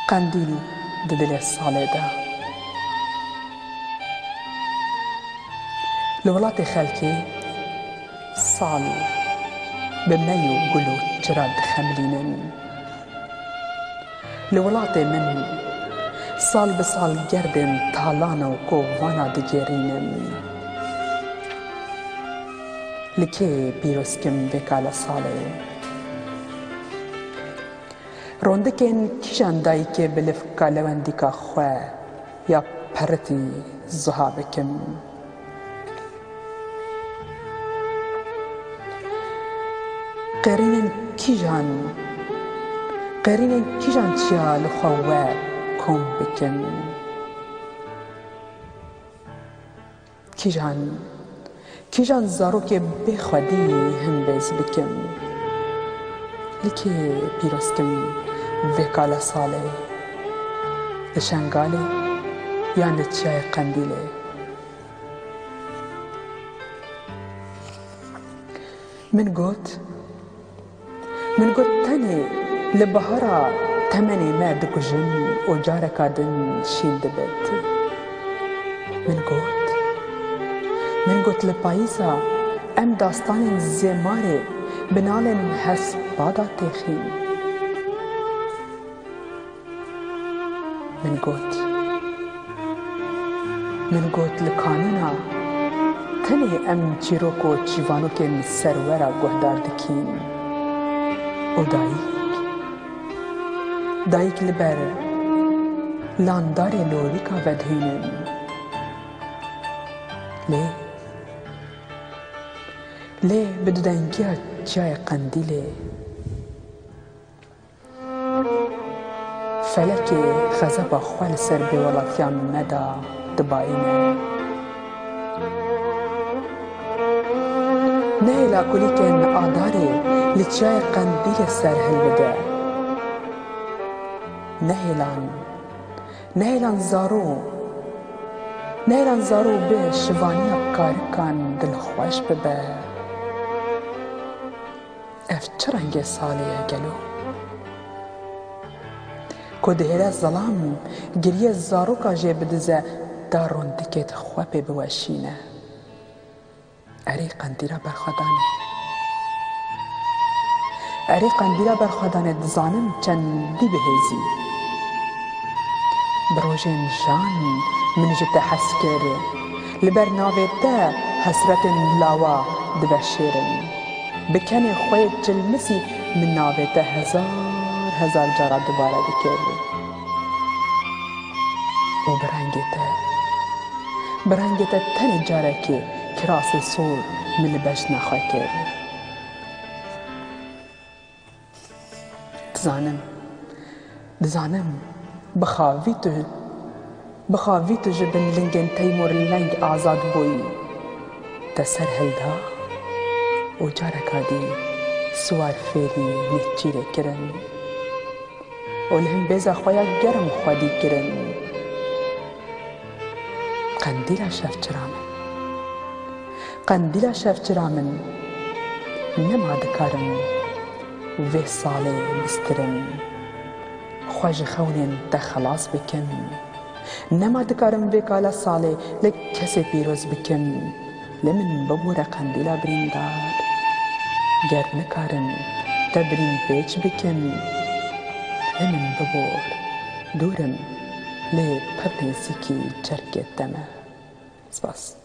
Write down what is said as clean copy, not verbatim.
قندیل د دل ساڵێ دا لە وڵاتی خەڵکی ساڵ بە مەی و گوڵ و چرا دخەملینن لە وڵاتێ من ساڵ بە ساڵ گەردن تاڵانە و کۆڤانە دگێڕینن لە کێ پیرۆزکم بێکا لە ساڵێ ڕۆندەکێن کیژان دایکێ بلفکا لەوەندیکا خوێ یا پەرەتی زوها بکەم قێرینên کیژان چیا li xwe we kom bikin kîjan zarokê bêxwedî him bêz bikin li kê pîrozkim vê kala salê li şengalê yan li çiyayê qendîlê min got tenê li bihara temenê me dikujin û careka din şîn dibit min got li payîza em dastanên zêmarê bi nalên hespada têxîn min got li kanûna tenê em çîrok û çîvanokên serwera guhdar dikîn û dayîk li ber landarê lorîka vedhînin lê bi dudengiya çiyayê qendîlê felekê xezeba xwe li ser bêwelatiya me da dibayîne nehêla kulîlkên adarê li çiyayê qendîlê ser hilbide nehêlan zarû bi şivaniya karikan dilxweş bibe ev çi rengê salê ye gelo ku dihêre zelam giriye zaroka jê bidize da rondikê xwe pê biweşîne erê qendîla berxwedanê dizanim çendî bihêzî bi rojên jan min ji te hes kir li ber navê te hesretên lawa diveşêrin bi kenê xwe yê çilmisî min navê te hezar cara dubare dikir û bi rengê te tenê carekê kirasê sor min li bejna xwe kir dizanim bixavî tu ji bin lingên Teymûr leng azad bûyî te ser hilda û careka dî siwar fêrî nêçîrê kirin û li hin bêza xwe ya germ xwedî kirin qendîla şevçira min nema dikarim vê salê bistirim xwe ji xewnên te xelas bikim nema dikarim vê kala salê li kesê pîroz bikim li min bibûre qendîla birîndar ger nikarim te birîn pêç bikim li min bibor dûrim lê pir nêzîkî çerkê te me. Spas.